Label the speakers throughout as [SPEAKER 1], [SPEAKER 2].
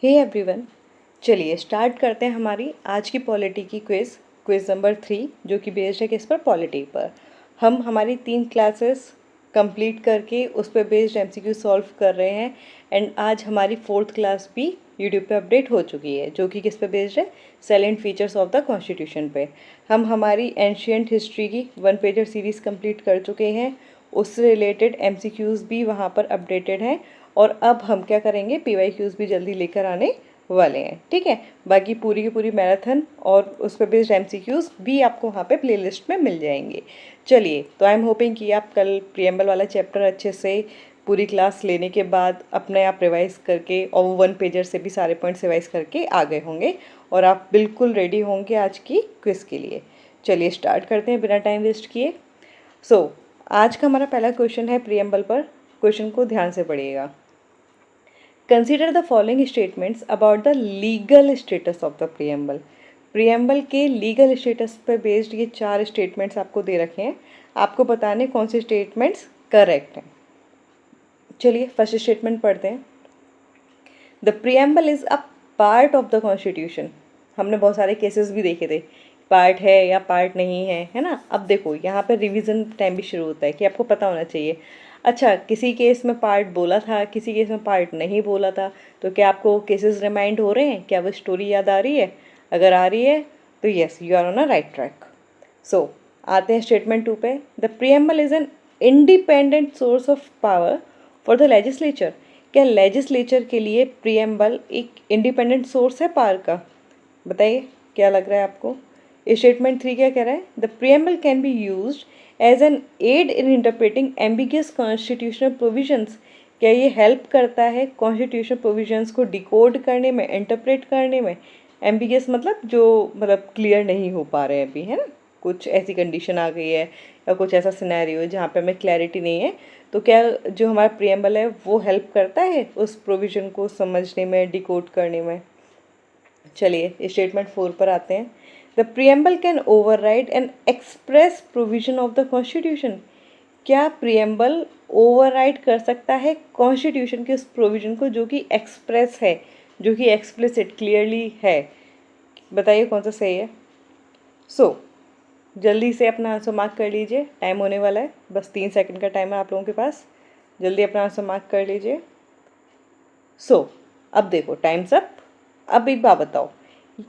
[SPEAKER 1] Hey everyone, चलिए start करते हैं हमारी आज की पॉलिटी की क्विज़ नंबर 3 जो कि बेस्ड है किस पर, पॉलिटी पर। हम हमारी 3 क्लासेस कंप्लीट करके उस पर बेस्ड एमसीक्यू सॉल्व कर रहे हैं एंड आज हमारी 4th क्लास भी यूट्यूब पे अपडेट हो चुकी है जो कि किस पे बेस्ड है, सैलेंट फीचर्स ऑफ द कॉन्स्टिट्यूशन पे। हम हमारी एंशियंट हिस्ट्री की 1 पेजर सीरीज़ कंप्लीट कर चुके हैं, उससे रिलेटेड एमसीक्यूज़ भी वहाँ पर अपडेटेड हैं और अब हम क्या करेंगे, पीवाईक्यूज़ भी जल्दी लेकर आने वाले हैं। ठीक है, बाकी पूरी की पूरी मैराथन और उस पर बेस्ड एमसीक्यूज़ भी आपको वहाँ पे प्लेलिस्ट में मिल जाएंगे। चलिए, तो आई एम होपिंग कि आप कल प्रियम्बल वाला चैप्टर अच्छे से पूरी क्लास लेने के बाद अपने आप रिवाइज करके और वो 1 पेजर से भी सारे पॉइंट्स रिवाइज करके आ गए होंगे और आप बिल्कुल रेडी होंगे आज की क्विज़ के लिए। चलिए स्टार्ट करते हैं बिना टाइम वेस्ट किए। आज का हमारा पहला क्वेश्चन है प्रियम्बल पर। क्वेश्चन को ध्यान से पढ़िएगा। Consider the following statements about the legal status of the preamble. Preamble के लीगल स्टेटस पर बेस्ड ये 4 स्टेटमेंट्स आपको दे रखे हैं, आपको बताने कौन से स्टेटमेंट्स करेक्ट हैं। चलिए फर्स्ट स्टेटमेंट पढ़ते हैं। The preamble is a part of the constitution. हमने बहुत सारे केसेस भी देखे थे, पार्ट है या पार्ट नहीं है, है ना। अब देखो यहाँ पर रिवीजन टाइम भी शुरू होता है कि आपको पता होना चाहिए। अच्छा, किसी केस में पार्ट बोला था, किसी केस में पार्ट नहीं बोला था, तो क्या आपको केसेस रिमाइंड हो रहे हैं, क्या वो स्टोरी याद आ रही है? अगर आ रही है तो yes, you are on a right track. So आते हैं स्टेटमेंट 2 पे। The preamble is an independent source of power for the legislature. क्या लेजिस्लेचर के लिए प्रियम्बल एक इंडिपेंडेंट सोर्स है पावर का? बताइए क्या लग रहा है आपको। स्टेटमेंट 3 क्या कह रहा है? The preamble can be used as an aid in interpreting ambiguous constitutional provisions. क्या ये हेल्प करता है कॉन्स्टिट्यूशनल प्रोविजंस को डिकोड करने में, इंटरप्रेट करने में? एम्बिगियस मतलब जो मतलब क्लियर नहीं हो पा रहे हैं अभी, है ना, कुछ ऐसी कंडीशन आ गई है या कुछ ऐसा सिनेरियो है जहाँ पे हमें क्लैरिटी नहीं है, तो क्या जो हमारा प्रियम्बल है वो हेल्प करता है उस प्रोविज़न को समझने में, डिकोड करने में। चलिए स्टेटमेंट 4 पर आते हैं। The preamble can override N express provision of the constitution. क्या प्रियम्बल ओवरराइड कर सकता है कॉन्स्टिट्यूशन के उस प्रोविजन को जो कि एक्सप्रेस है, जो कि एक्सप्लिसिट क्लियरली है? बताइए कौन सा सही है। जल्दी से अपना आंसर मार्क कर लीजिए, टाइम होने वाला है, बस 3 सेकंड का टाइम है आप लोगों के पास, जल्दी अपना आंसर मार्क कर लीजिए। अब देखो टाइम्स अप। अब एक बात बताओ,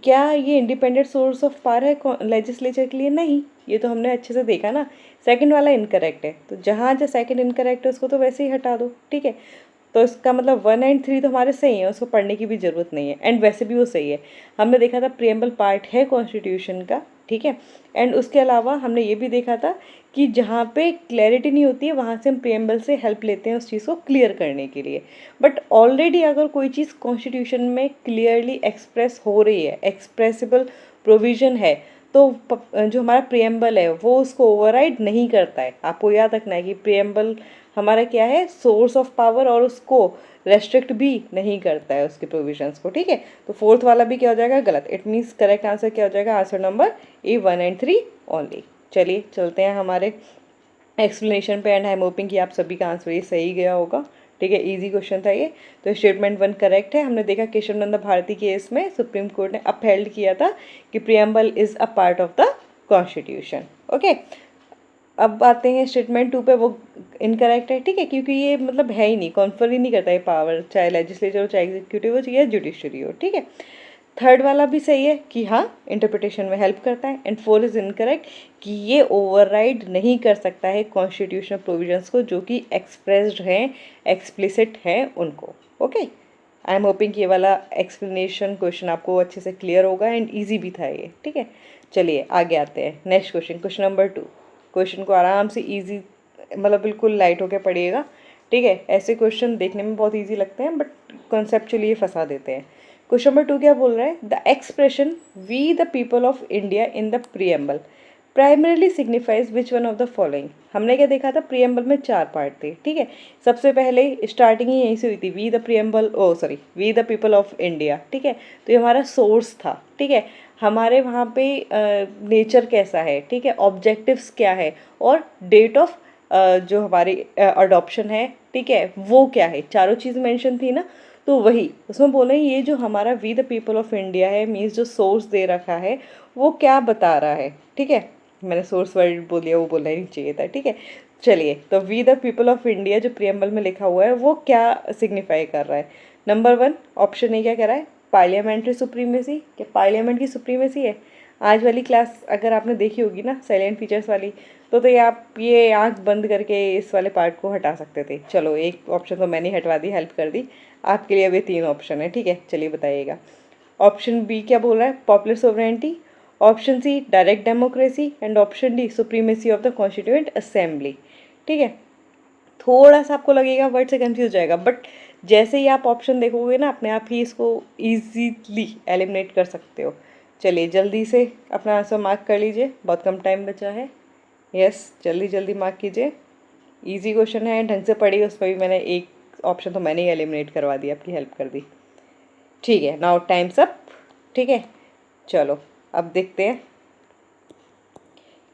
[SPEAKER 1] क्या ये इंडिपेंडेंट सोर्स ऑफ पावर है लेजिस्लेचर के लिए? नहीं, ये तो हमने अच्छे से देखा ना, सेकंड वाला इनकरेक्ट है, तो जहाँ जो सेकंड इनकरेक्ट है उसको तो वैसे ही हटा दो। ठीक है, तो इसका मतलब 1 एंड 3 तो हमारे सही हैं, उसको पढ़ने की भी ज़रूरत नहीं है, एंड वैसे भी वो सही है। हमने देखा था प्रियम्बल पार्ट है कॉन्स्टिट्यूशन का, ठीक है, एंड उसके अलावा हमने ये भी देखा था कि जहाँ पे क्लैरिटी नहीं होती है वहाँ से हम प्रियम्बल से हेल्प लेते हैं उस चीज़ को क्लियर करने के लिए। बट ऑलरेडी अगर कोई चीज़ कॉन्स्टिट्यूशन में क्लियरली एक्सप्रेस हो रही है, एक्सप्रेसिबल प्रोविज़न है, तो जो हमारा प्रियम्बल है वो उसको ओवरराइड नहीं करता है। आपको याद रखना है कि प्रियम्बल हमारा क्या है, सोर्स ऑफ पावर, और उसको रेस्ट्रिक्ट भी नहीं करता है उसके प्रोविजंस को। ठीक है, तो 4th वाला भी क्या हो जाएगा, गलत। इट मीन्स करेक्ट आंसर क्या हो जाएगा, answer number A 1 and 3 only. चलिए चलते हैं हमारे एक्सप्लेनेशन पे, एंड आई एम होपिंग कि आप सभी का आंसर ये सही गया होगा। ठीक है, इजी क्वेश्चन था ये। तो स्टेटमेंट 1 करेक्ट है। हमने देखा केशव नंदा भारती केस में सुप्रीम कोर्ट ने अपहेल्ड किया था कि preamble is a part of the constitution. Okay, अब आते हैं स्टेटमेंट 2 पे, वो इनकरेक्ट है। ठीक है, क्योंकि ये मतलब है ही नहीं, कॉन्फर ही नहीं करता है पावर, चाहे लेजिस्लेचर हो, चाहे एग्जीक्यूटिव हो, चाहे जुडिशरी हो। ठीक है, 3rd वाला भी सही है कि हाँ इंटरप्रिटेशन में हेल्प करता है, एंड 4 इज़ इनकरेक्ट कि ये ओवरराइड नहीं कर सकता है कॉन्स्टिट्यूशनल प्रोविजंस को जो कि एक्सप्रेस्ड हैं, एक्सप्लिसिट हैं उनको। ओके, आई एम होपिंग कि ये वाला एक्सप्लेनेशन क्वेश्चन आपको अच्छे से क्लियर होगा, एंड ईजी भी था ये। ठीक है, चलिए आगे आते हैं next question, question number 2। Question को आराम से ईजी, मतलब बिल्कुल लाइट होकर पढ़िएगा। ठीक है, ऐसे क्वेश्चन देखने में बहुत ईजी लगते हैं बट कॉन्सेप्चुअली ये फंसा देते हैं। क्वेश्चन नंबर 2 क्या बोल रहा है, the expression we the people of India in the preamble primarily signifies which one of the following. हमने क्या देखा था, प्रियम्बल में 4 पार्ट थे। ठीक है, सबसे पहले स्टार्टिंग ही यहीं से हुई थी, we the preamble, oh sorry, we the people of India. ठीक है, तो ये हमारा सोर्स था। ठीक है, हमारे वहाँ पे नेचर कैसा है, ठीक है, ऑब्जेक्टिव्स क्या है, और डेट ऑफ जो हमारी अडॉप्शन है, ठीक है, वो क्या है, चारों चीज़ मेंशन थी ना। तो वही उसमें बोल रहे हैं ये जो हमारा we the people of India है मीन्स जो सोर्स दे रखा है वो क्या बता रहा है, ठीक है। मैंने सोर्स वर्ड बोल दिया, वो बोलना ही नहीं चाहिए था, ठीक है। चलिए, तो we the people of India जो प्रियम्बल में लिखा हुआ है वो क्या सिग्निफाई कर रहा है। नंबर 1 ऑप्शन ए क्या कह रहा है, पार्लियामेंट्री सुप्रीमेसी। क्या पार्लियामेंट की सुप्रीमेसी है। आज वाली क्लास अगर आपने देखी होगी ना साइलेंट फीचर्स वाली, तो ये आप ये आंख बंद करके इस वाले पार्ट को हटा सकते थे। चलो एक ऑप्शन तो मैंने हटवा दी, हेल्प कर दी आपके लिए। अभी 3 ऑप्शन है, ठीक है। चलिए बताइएगा। ऑप्शन बी क्या बोल रहा है, popular sovereignty. Option C direct democracy and option D supremacy of the constituent assembly, ठीक है। थोड़ा सा आपको लगेगा वर्ड से कंफ्यूज जाएगा, बट जैसे ही आप ऑप्शन देखोगे ना अपने आप ही इसको ईजीली एलिमिनेट कर सकते हो। चलिए जल्दी से अपना आंसर मार्क कर लीजिए, बहुत कम टाइम बचा है। यस, जल्दी जल्दी मार्क कीजिए। इजी क्वेश्चन है, ढंग से पढ़िए। उस पर भी मैंने एक ऑप्शन तो मैंने ही एलिमिनेट करवा दिया, आपकी हेल्प कर दी, ठीक है। नाउ टाइम्स अप, ठीक है। चलो अब देखते हैं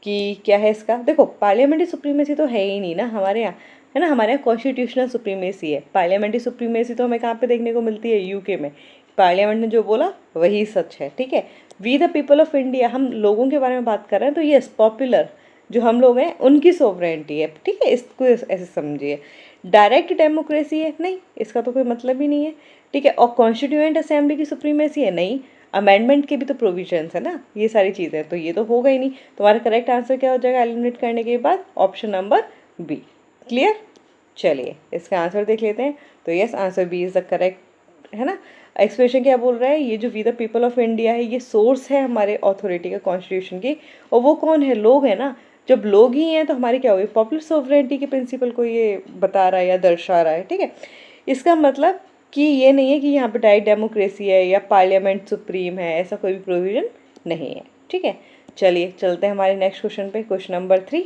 [SPEAKER 1] कि क्या है इसका। देखो पार्लियामेंट्री सुप्रीमेसी तो है ही नहीं ना हमारे यहाँ, है ना। हमारे यहाँ कॉन्स्टिट्यूशनल सुप्रीमेसी है। पार्लियामेंट्री सुप्रीमेसी तो हमें कहाँ पे देखने को मिलती है, यूके में। पार्लियामेंट ने जो बोला वही सच है, ठीक है। We the people of India, हम लोगों के बारे में बात कर रहे हैं, तो यस पॉपुलर जो हम लोग हैं उनकी सोवरेंटी है, ठीक है। इसको ऐसे समझिए। डायरेक्ट डेमोक्रेसी है, नहीं, इसका तो कोई मतलब ही नहीं है, ठीक है। और कॉन्स्टिट्यूएंट असेंबली की सुप्रीमेसी है, नहीं। अमेंडमेंट के भी तो प्रोविजंस है ना, ये सारी चीज़ें, तो ये तो होगा ही नहीं। तुम्हारा करेक्ट आंसर क्या हो जाएगा एलिमिनेट करने के बाद, ऑप्शन नंबर बी। क्लियर। चलिए इसका आंसर देख लेते हैं। तो yes, answer B is the correct, है ना। एक्सप्रेशन क्या बोल रहा है, ये जो we the people of India है ये सोर्स है हमारे अथॉरिटी का कॉन्स्टिट्यूशन की। और वो कौन है, लोग हैं ना। जब लोग ही हैं तो हमारी क्या होगी, पॉपुलर सोवरेंटी के प्रिंसिपल को ये बता रहा है या दर्शा रहा है, ठीक है। इसका मतलब कि ये नहीं है कि यहाँ पे डायरेक्ट डेमोक्रेसी है या पार्लियामेंट सुप्रीम है, ऐसा कोई भी प्रोविज़न नहीं है, ठीक है। चलिए चलते हैं हमारे नेक्स्ट क्वेश्चन पे, क्वेश्चन नंबर 3।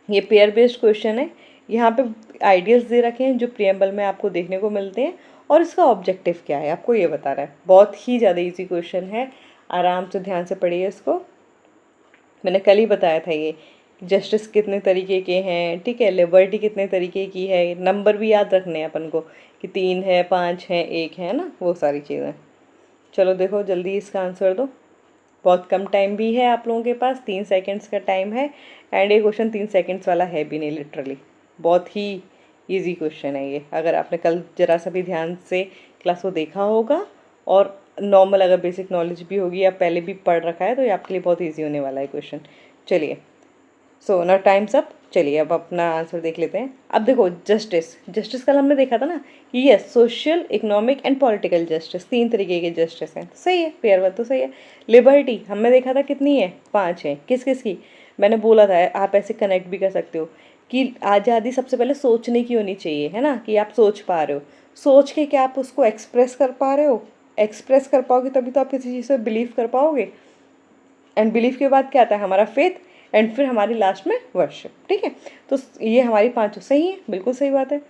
[SPEAKER 1] ये पेयर बेस्ड क्वेश्चन है। यहाँ पे आइडियल्स दे रखे हैं जो प्रियम्बल में आपको देखने को मिलते हैं, और इसका ऑब्जेक्टिव क्या है आपको ये बता रहा है। बहुत ही ज़्यादा इजी क्वेश्चन है, आराम से ध्यान से पढ़िए इसको। मैंने कल ही बताया था ये जस्टिस कितने तरीके के हैं, ठीक है। लिबर्टी कितने तरीके की है, नंबर भी याद रखने हैं अपन को कि 3 है, 5 है, 1 है ना, वो सारी चीज़ें। चलो देखो जल्दी इसका आंसर दो, बहुत कम टाइम भी है आप लोगों के पास, 3 सेकंड्स का टाइम है। एंड ये क्वेश्चन 3 सेकंड्स वाला है भी नहीं, लिटरली बहुत ही इजी क्वेश्चन है ये। अगर आपने कल जरा सा भी ध्यान से क्लास को देखा होगा और नॉर्मल अगर बेसिक नॉलेज भी होगी या पहले भी पढ़ रखा है, तो ये आपके लिए बहुत ईजी होने वाला है क्वेश्चन। चलिए, सो ना टाइम्स अप। चलिए अब अपना आंसर देख लेते हैं। अब देखो जस्टिस, जस्टिस कल हमने देखा था ना कि yes social, economic and political justice, 3 तरीके के जस्टिस हैं, तो सही है, पेयर वन तो सही है। लिबर्टी हमने देखा था कितनी है, 5 है। किस किस की, मैंने बोला था आप ऐसे कनेक्ट भी कर सकते हो कि आज़ादी सबसे पहले सोचने की होनी चाहिए, है ना, कि आप सोच पा रहे हो, सोच के क्या आप उसको एक्सप्रेस कर पा रहे हो। एक्सप्रेस कर पाओगे तभी तो आप किसी चीज़ से बिलीव कर पाओगे। एंड बिलीफ के बाद क्या आता है हमारा फेथ, एंड फिर हमारी लास्ट में वर्शिप, ठीक है। तो ये हमारी 5 सही है, बिल्कुल सही बात है।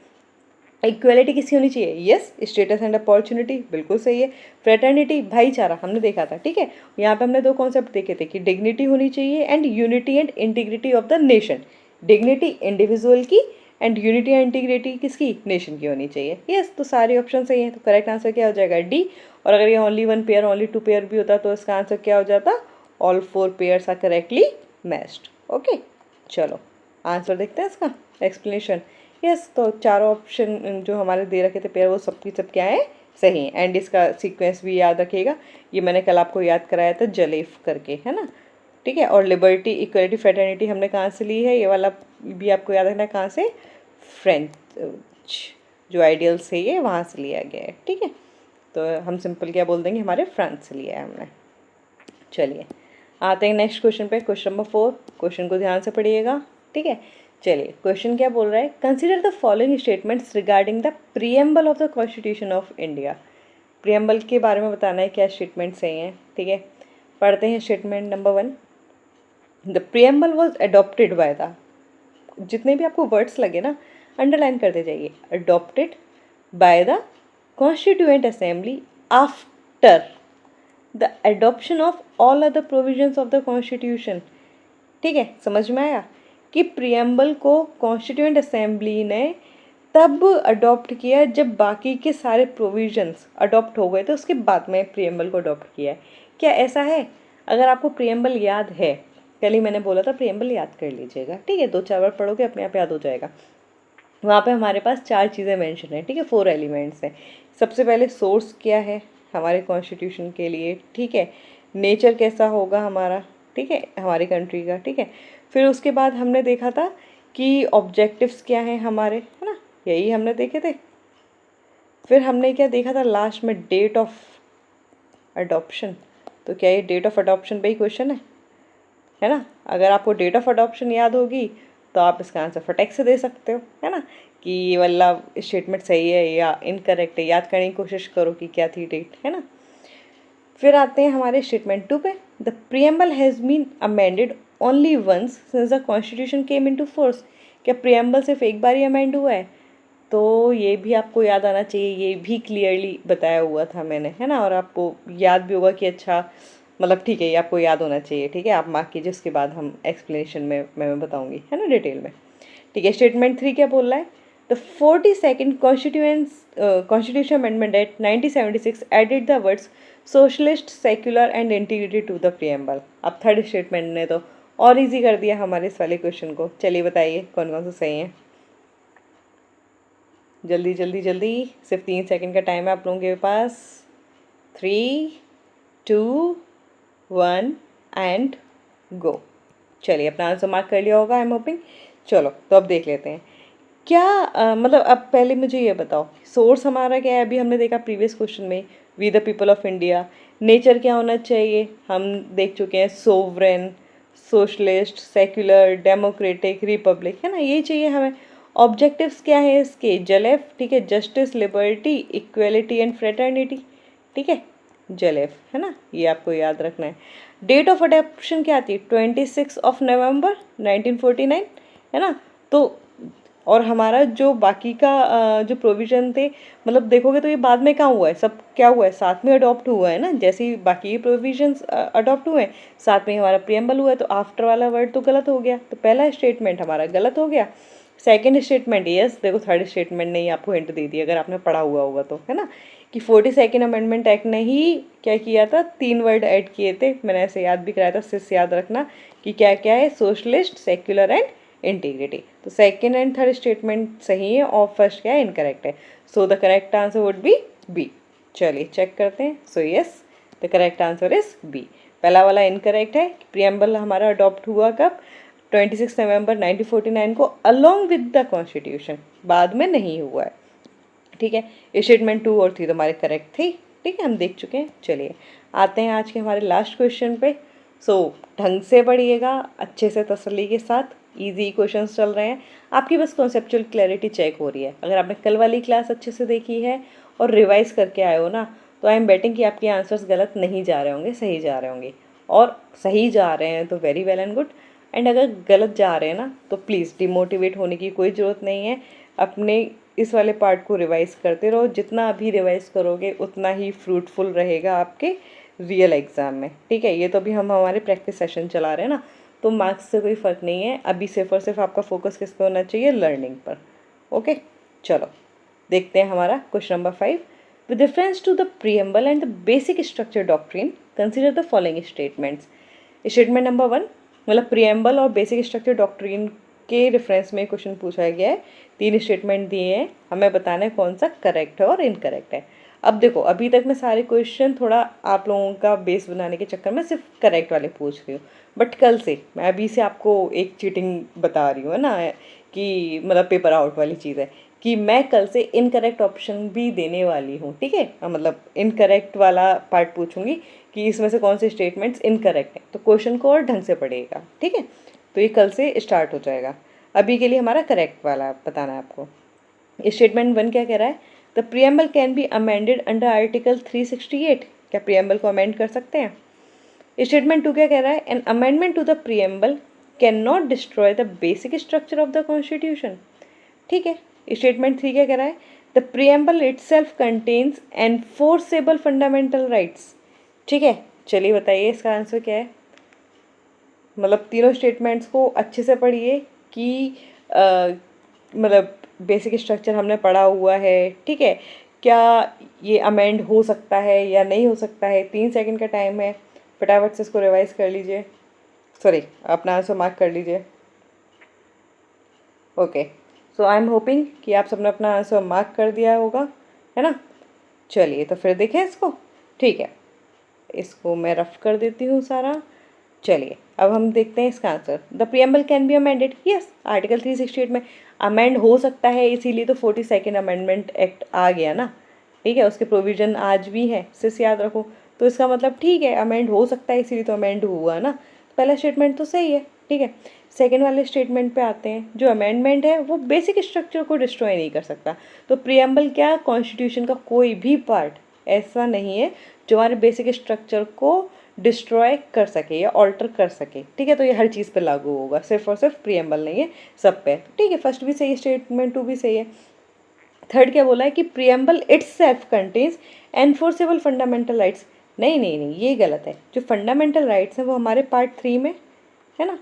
[SPEAKER 1] इक्वेलिटी किसकी होनी चाहिए, यस स्टेटस एंड अपॉर्चुनिटी, बिल्कुल सही है। फ्रेटर्निटी भाईचारा हमने देखा था, ठीक है। यहाँ पे हमने 2 कॉन्सेप्ट देखे थे कि डिग्निटी होनी चाहिए and unity and integrity of the nation. Dignity individual की एंड यूनिटी एंड इंटीग्रिटी किसकी, नेशन की होनी चाहिए। यस, तो सारे ऑप्शन सही हैं, तो करेक्ट आंसर क्या हो जाएगा, डी। और अगर ये ओनली 1 पेयर, ओनली 2 पेयर भी होता तो इसका आंसर क्या हो जाता, all 4 pairs are correctly matched. Okay, चलो आंसर देखते हैं इसका, एक्सप्लेनेशन। यस, तो चारों ऑप्शन जो हमारे दे रखे थे पेयर वो सबकी सब क्या है, सही है। एंड इसका सीक्वेंस भी याद रखिएगा, ये मैंने कल आपको याद कराया था जलेफ करके, है ना, ठीक है। और लिबर्टी, इक्वलिटी, फ्रेटर्निटी हमने कहाँ से ली है, ये वाला भी आपको याद रखना है कहाँ से, फ्रेंच जो आइडियल्स है ये वहाँ से लिया गया है, ठीक है। तो हम सिंपल क्या बोल देंगे, हमारे फ्रांस से लिया है हमने। चलिए आते हैं नेक्स्ट क्वेश्चन पे, क्वेश्चन नंबर 4। क्वेश्चन को ध्यान से पढ़िएगा, ठीक है। चलिए क्वेश्चन क्या बोल रहा है, consider the following statements regarding the preamble of the constitution of India. Preamble के बारे में बताना है क्या स्टेटमेंट सही हैं, ठीक है। पढ़ते हैं statement number 1। The preamble was adopted by the, जितने भी आपको वर्ड्स लगे ना अंडरलाइन करते जाइए, adopted by the constituent assembly after the adoption of all other provisions of the constitution, ठीक है। समझ में आया कि प्रियम्बल को कॉन्स्टिट्यूएंट असेंबली ने तब अडॉप्ट किया जब बाकी के सारे प्रोविजंस अडॉप्ट हो गए थे, उसके बाद में प्रियम्बल को अडॉप्ट किया है। क्या ऐसा है? अगर आपको प्रियम्बल याद है, कल ही मैंने बोला था प्रियम्बल याद कर लीजिएगा, ठीक है, 2-4 बार पढ़ोगे अपने आप याद हो जाएगा। वहाँ पे हमारे पास 4 चीज़ें मेंशन है, ठीक है, 4 एलिमेंट्स हैं। सबसे पहले सोर्स क्या है हमारे कॉन्स्टिट्यूशन के लिए, ठीक है, नेचर कैसा होगा हमारा, ठीक है, हमारी कंट्री का, ठीक है। फिर उसके बाद हमने देखा था कि ऑब्जेक्टिव्स क्या हैं हमारे, है ना, यही हमने देखे थे। फिर हमने क्या देखा था लास्ट में, डेट ऑफ अडॉप्शन। तो क्या ये डेट ऑफ अडॉप्शन पे ही क्वेश्चन है ना? अगर आपको डेट ऑफ अडॉप्शन याद होगी तो आप इसका आंसर फटक से दे सकते हो, है ना, कि ये वाला स्टेटमेंट सही है या इनकरेक्ट है। याद करने की कोशिश करो कि क्या थी डेट, है ना। फिर आते हैं हमारे स्टेटमेंट 2 पे। The preamble has been amended only once since the constitution came into force. क्या प्रियम्बल सिर्फ एक बार ही अमेंड हुआ है? तो ये भी आपको याद आना चाहिए, ये भी क्लियरली बताया हुआ था मैंने, है ना, और आपको याद भी होगा कि अच्छा, मतलब ठीक है, ये आपको याद होना चाहिए, ठीक है, आप मार्क कीजिए, उसके बाद हम एक्सप्लेनेशन में मैं बताऊंगी, है ना, डिटेल में। ठीक है, स्टेटमेंट 3 क्या बोल रहा है? The 42nd constitutional amendment act 1976 added the words socialist, secular and integrity to the preamble. अब थर्ड स्टेटमेंट ने तो और इजी कर दिया हमारे इस वाले क्वेश्चन को। चलिए बताइए कौन कौन सा सही है, जल्दी जल्दी जल्दी, सिर्फ 3 सेकंड का टाइम है आप लोगों के पास। 3, 2, 1 एंड गो। चलिए अपना आंसर मार्क कर लिया होगा, आई एम होपिंग। चलो तो अब देख लेते हैं क्या मतलब अब पहले मुझे ये बताओ, सोर्स हमारा क्या है? अभी हमने देखा प्रीवियस क्वेश्चन में, we the people of India. Nature क्या होना चाहिए? हम देख चुके हैं, sovereign, socialist, secular, democratic, republic, है ना, यही चाहिए हमें। ऑब्जेक्टिव्स क्या है इसके? जलेफ, ठीक है, justice, liberty, equality and fraternity, ठीक है, जलेफ, है ना, ये आपको याद रखना है। डेट ऑफ अडॉप्शन क्या आती है? 26 नवंबर 1949, है ना। तो और हमारा जो बाकी का जो प्रोविज़न थे, मतलब देखोगे तो ये बाद में कहाँ हुआ है, सब क्या हुआ है, साथ में अडॉप्ट हुआ है ना। जैसे ही बाकी प्रोविजंस अडॉप्ट हुए हैं, साथ में हमारा प्रियम्बल हुआ है, तो आफ्टर वाला वर्ड तो गलत हो गया, तो पहला स्टेटमेंट हमारा गलत हो गया। सेकंड स्टेटमेंट यस, देखो थर्ड स्टेटमेंट ने ही आपको हिंट दे दी अगर आपने पढ़ा हुआ होगा तो, है ना, कि 42nd अमेंडमेंट एक्ट ने ही क्या किया था, 3 वर्ड ऐड किए थे, मैंने ऐसे याद भी कराया था, सिर्फ याद रखना कि क्या क्या है, सोशलिस्ट, सेक्युलर एंड इंटीग्रिटी। तो सेकंड एंड थर्ड स्टेटमेंट सही है और फर्स्ट क्या है, इनकरेक्ट है। So the correct answer would be B. चलिए चेक करते हैं। So yes, the correct answer is B. पहला वाला इनकरेक्ट है, प्रियम्बल हमारा अडॉप्ट हुआ कब? 26 नवंबर 1949 को, अलोंग विद द कॉन्स्टिट्यूशन, बाद में नहीं हुआ है, ठीक है। स्टेटमेंट 2 और 3 तो हमारे करेक्ट थे, ठीक है, हम देख चुके हैं। चलिए आते हैं आज के हमारे लास्ट क्वेश्चन पे। सो ढंग से पढ़िएगा, अच्छे से तसल्ली के साथ, इजी क्वेश्चंस चल रहे हैं, आपकी बस कॉन्सेप्चुअल क्लैरिटी चेक हो रही है। अगर आपने कल वाली क्लास अच्छे से देखी है और रिवाइज करके आए हो ना, तो आई एम बेटिंग कि आपके आंसर्स गलत नहीं जा रहे होंगे, सही जा रहे होंगे। और सही जा रहे हैं तो very well and good, and अगर गलत जा रहे हैं ना तो प्लीज़ डिमोटिवेट होने की कोई ज़रूरत नहीं है। अपने इस वाले पार्ट को रिवाइज करते रहो, जितना अभी रिवाइज करोगे उतना ही फ्रूटफुल रहेगा आपके रियल एग्ज़ाम में, ठीक है। ये तो अभी हम हमारे प्रैक्टिस सेशन चला रहे हैं ना, तो मार्क्स से कोई फ़र्क नहीं है, अभी सिर्फ और सिर्फ आपका फोकस किस पे होना चाहिए, लर्निंग पर। ओके, चलो देखते हैं हमारा question number 5। With reference to the preamble and the basic structure doctrine consider the following statements. Statement number 1, मतलब प्रियम्बल और बेसिक स्ट्रक्चर डॉक्ट्रिन के रेफरेंस में क्वेश्चन पूछा गया है। 3 स्टेटमेंट दिए हैं, हमें बताना है कौन सा करेक्ट है और इनकरेक्ट है। अब देखो, अभी तक मैं सारे क्वेश्चन थोड़ा आप लोगों का बेस बनाने के चक्कर में सिर्फ करेक्ट वाले पूछ रही हूँ, बट कल से मैं अभी से आपको एक चीटिंग बता रही हूँ, है ना, कि मतलब पेपर आउट वाली चीज़ है, कि मैं कल से इनकरेक्ट ऑप्शन भी देने वाली हूँ, ठीक है। मतलब इनकरेक्ट वाला पार्ट पूछूंगी कि इसमें से कौन से स्टेटमेंट्स इनकरेक्ट हैं, तो क्वेश्चन को और ढंग से पढ़िएगा, ठीक है। तो ये कल से स्टार्ट हो जाएगा। अभी के लिए हमारा करेक्ट वाला बताना है आपको। स्टेटमेंट 1 क्या कह रहा है? The preamble can be amended under article 368। क्या प्रियम्बल को अमेंड कर सकते हैं? स्टेटमेंट 2 क्या कह रहा है? An amendment to the preamble can not destroy the basic structure of the constitution, ठीक है। स्टेटमेंट 3 क्या कह रहा है? The preamble itself contains enforceable fundamental rights, ठीक है। चलिए बताइए इसका आंसर क्या है। मतलब तीनों स्टेटमेंट्स को अच्छे से पढ़िए कि मतलब बेसिक स्ट्रक्चर हमने पढ़ा हुआ है, ठीक है। क्या ये अमेंड हो सकता है या नहीं हो सकता है? 3 सेकंड का टाइम है, फटाफट से इसको रिवाइज कर लीजिए, सॉरी अपना आंसर मार्क कर लीजिए। Okay, so I am hoping कि आप सबने अपना आंसर मार्क कर दिया होगा, है ना। चलिए तो फिर देखें इसको, ठीक है। इसको मैं रफ कर देती हूँ सारा। चलिए अब हम देखते हैं इसका answer. The preamble can be amended, yes, article 368 में अमेंड हो सकता है, इसीलिए तो 42nd अमेंडमेंट एक्ट आ गया ना, ठीक है। उसके प्रोविज़न आज भी हैं, सिर्फ याद रखो। तो इसका मतलब ठीक है, अमेंड हो सकता है इसीलिए तो अमेंड हुआ ना। पहला स्टेटमेंट तो सही है, ठीक है। सेकेंड वाले स्टेटमेंट पे आते हैं। जो अमेंडमेंट है वो बेसिक स्ट्रक्चर को डिस्ट्रॉय नहीं कर सकता। तो प्रियम्बल क्या, कॉन्स्टिट्यूशन का कोई भी पार्ट ऐसा नहीं है जो हमारे बेसिक स्ट्रक्चर को डिस्ट्रॉय कर सके या ऑल्टर कर सके, ठीक है। तो ये हर चीज़ पे लागू होगा, सिर्फ और सिर्फ प्रियम्बल नहीं है, सब पे, ठीक है। फर्स्ट भी सही है, स्टेटमेंट 2 भी सही है। थर्ड क्या बोला है कि preamble itself contains enforceable fundamental rights. नहीं नहीं नहीं, ये गलत है। जो फंडामेंटल राइट्स हैं वो हमारे पार्ट 3 में है ना।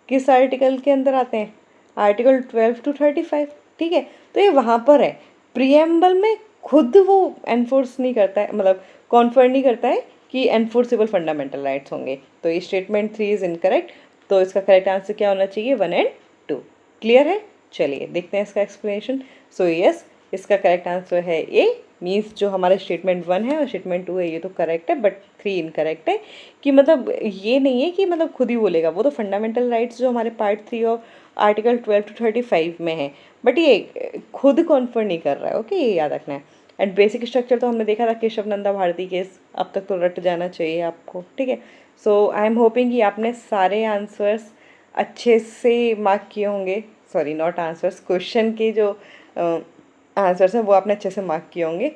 [SPEAKER 1] किस आर्टिकल के अंदर आते हैं? आर्टिकल 12 to 35, ठीक है। तो ये वहाँ पर है, प्रियम्बल में खुद वो एनफोर्स नहीं करता है, मतलब कॉन्फर नहीं करता है कि एनफोर्सेबल फंडामेंटल राइट्स होंगे। तो ये स्टेटमेंट 3 इज़ इनकरेक्ट। तो इसका करेक्ट आंसर क्या होना चाहिए? 1 और 2। क्लियर है? चलिए देखते हैं इसका एक्सप्लेनेशन। सो यस, इसका करेक्ट आंसर है ए, मीन्स जो हमारा स्टेटमेंट 1 है और स्टेटमेंट 2 है ये तो करेक्ट है, बट 3 इनकरेक्ट है। कि मतलब ये नहीं है कि मतलब खुद ही बोलेगा, वो तो फंडामेंटल राइट्स जो हमारे पार्ट 3 और आर्टिकल 12 to 35 में है, बट ये खुद कॉन्फर नहीं कर रहा है। ओके, ये याद रखना है। एंड बेसिक स्ट्रक्चर तो हमने देखा था केशव नंदा भारती केस, अब तक तो रट जाना चाहिए आपको, ठीक है। सो आई एम होपिंग कि आपने सारे आंसर्स अच्छे से मार्क किए होंगे, सॉरी नॉट आंसर्स, क्वेश्चन के जो आंसर्स हैं वो आपने अच्छे से मार्क किए होंगे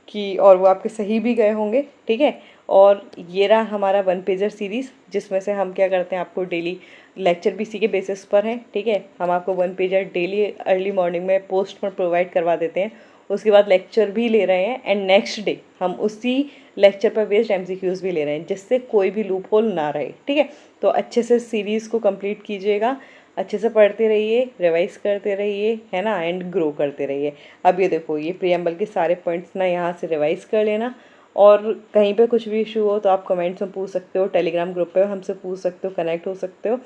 [SPEAKER 1] कि, और वो आपके सही भी गए होंगे, ठीक है। और ये रहा हमारा 1 पेजर सीरीज़, जिसमें से हम क्या करते हैं, आपको डेली लेक्चर भी इसी के बेसिस पर है, ठीक है। हम आपको 1 पेजर डेली अर्ली मॉर्निंग में पोस्ट में प्रोवाइड करवा देते हैं, उसके बाद लेक्चर भी ले रहे हैं, एंड नेक्स्ट डे हम उसी लेक्चर पर बेस्ड MCQs भी ले रहे हैं, जिससे कोई भी लूप होल ना रहे, ठीक है। तो अच्छे से सीरीज़ को कंप्लीट कीजिएगा, अच्छे से पढ़ते रहिए, रिवाइज करते रहिए, है ना, एंड ग्रो करते रहिए। अब ये देखो, ये प्रियम्बल के सारे पॉइंट्स ना यहाँ से रिवाइज कर लेना, और कहीं पे कुछ भी इशू हो तो आप कमेंट्स में पूछ सकते हो, टेलीग्राम ग्रुप पे हमसे पूछ सकते हो, कनेक्ट हो सकते हो,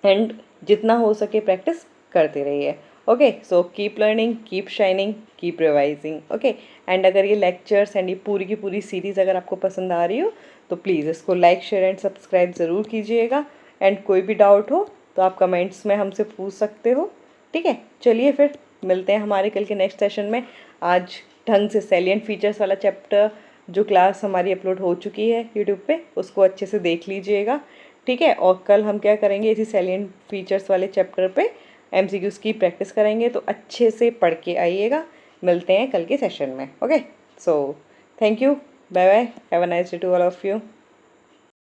[SPEAKER 1] एंड जितना हो सके प्रैक्टिस करते रहिए। Okay, so keep learning, keep shining, keep revising. Okay, and अगर ये लेक्चर्स एंड ये पूरी की पूरी सीरीज़ अगर आपको पसंद आ रही हो तो प्लीज़ इसको लाइक, शेयर एंड सब्सक्राइब ज़रूर कीजिएगा। एंड कोई भी डाउट हो तो आप कमेंट्स में हमसे पूछ सकते हो, ठीक है। चलिए फिर मिलते हैं हमारे कल के नेक्स्ट सेशन में। आज ढंग से सैलिएंट फीचर्स वाला चैप्टर जो क्लास हमारी अपलोड हो चुकी है यूट्यूब पे, उसको अच्छे से देख लीजिएगा, ठीक है। और कल हम क्या करेंगे, इसी सैलिएंट फीचर्स वाले चैप्टर पे MCQs की प्रैक्टिस करेंगे, तो अच्छे से पढ़ के आइएगा। मिलते हैं कल के सेशन में। Okay, so thank you, bye bye, have a nice day to all of you.